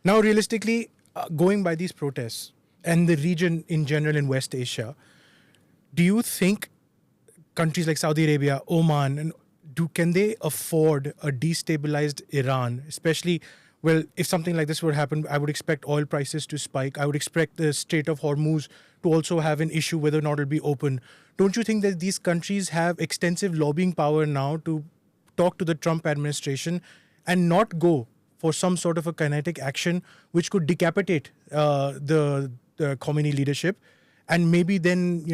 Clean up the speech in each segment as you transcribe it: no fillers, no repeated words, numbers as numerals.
Now, realistically, going by these protests and the region in general in West Asia, do you think countries like Saudi Arabia, Oman, and can they afford a destabilized Iran? Especially, well, if something like this would happen, I would expect oil prices to spike. I would expect the Strait of Hormuz to also have an issue whether or not it'll be open. Don't you think that these countries have extensive lobbying power now to talk to the Trump administration and not go for some sort of a kinetic action which could decapitate the Khomeini leadership, and maybe then,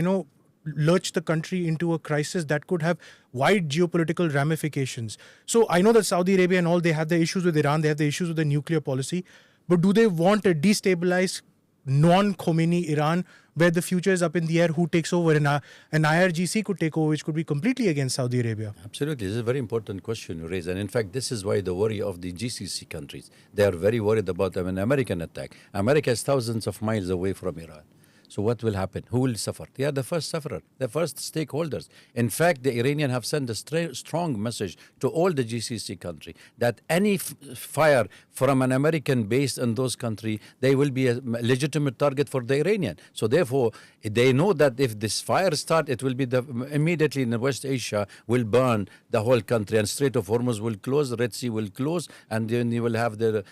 lurch the country into a crisis that could have wide geopolitical ramifications? So I know that Saudi Arabia and all, they have the issues with Iran, they have the issues with the nuclear policy, but do they want a destabilized non-Khomeini Iran where the future is up in the air? Who takes over? And an IRGC could take over, which could be completely against Saudi Arabia. Absolutely. This is a very important question you raise. And in fact, this is why the worry of the GCC countries. They are very worried about an American attack. America is thousands of miles away from Iran. So what will happen? Who will suffer? They are the first sufferer, the first stakeholders. In fact, the Iranians have sent a strong message to all the GCC countries that any fire from an American base in those countries, they will be a legitimate target for the Iranian. So therefore, they know that if this fire starts, it will be immediately in West Asia will burn the whole country, and Strait of Hormuz will close, the Red Sea will close, and then you will have the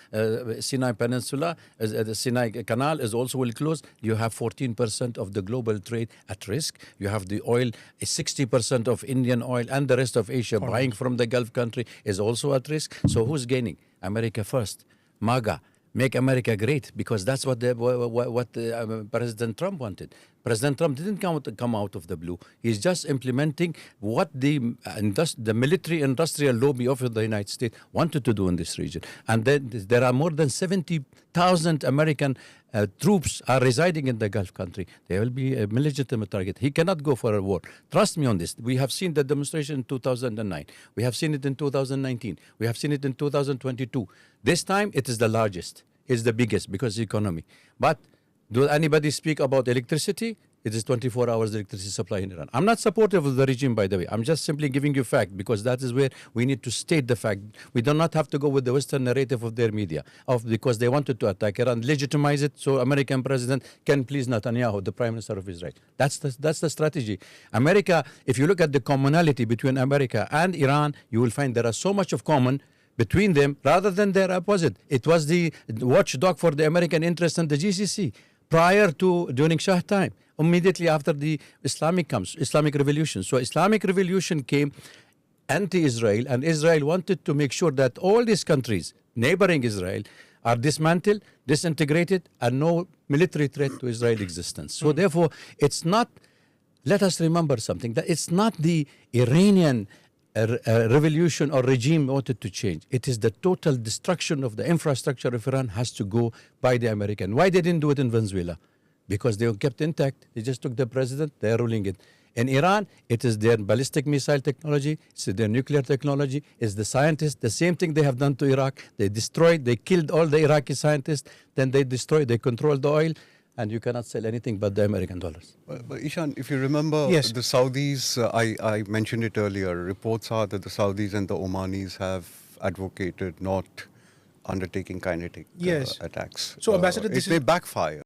Sinai Peninsula, the Sinai Canal is also will close. You have 14% of the global trade at risk. You have the oil, 60% of Indian oil and the rest of Asia buying from the Gulf country is also at risk. So who's gaining? America first. MAGA. Make America great, because that's what President Trump wanted. President Trump didn't come out of the blue. He's just implementing what the military industrial lobby of the United States wanted to do in this region. And then there are more than 70,000 American troops are residing in the Gulf country. They will be a legitimate target. He cannot go for a war. Trust me on this. We have seen the demonstration in 2009. We have seen it in 2019. We have seen it in 2022. This time it is the largest. It's the biggest because the economy. But do anybody speak about electricity? It is 24 hours electricity supply in Iran. I'm not supportive of the regime, by the way. I'm just simply giving you fact, because that is where we need to state the fact. We do not have to go with the Western narrative of their media, because they wanted to attack Iran, legitimize it, so American president can please Netanyahu, the Prime Minister of Israel. That's the strategy. America, if you look at the commonality between America and Iran, you will find there are so much of common between them rather than their opposite. It was the watchdog for the American interest in the GCC during Shah time, immediately after the Islamic Revolution. So Islamic Revolution came anti-Israel, and Israel wanted to make sure that all these countries neighboring Israel are dismantled, disintegrated, and no military threat to Israel's existence. So therefore, it's not, let us remember something, that it's not the Iranian revolution or regime wanted to change. It is the total destruction of the infrastructure of Iran has to go by the American. Why they didn't do it in Venezuela? Because they were kept intact. They just took the president, they are ruling it. In Iran, it is their ballistic missile technology, it's their nuclear technology, it's the scientists, the same thing they have done to Iraq. They destroyed, they killed all the Iraqi scientists, then they destroyed, they controlled the oil, and you cannot sell anything but the American dollars. But Ishan, if you remember, yes, the Saudis, I mentioned it earlier, reports are that the Saudis and the Omanis have advocated not undertaking kinetic attacks. So, Ambassador, they backfire.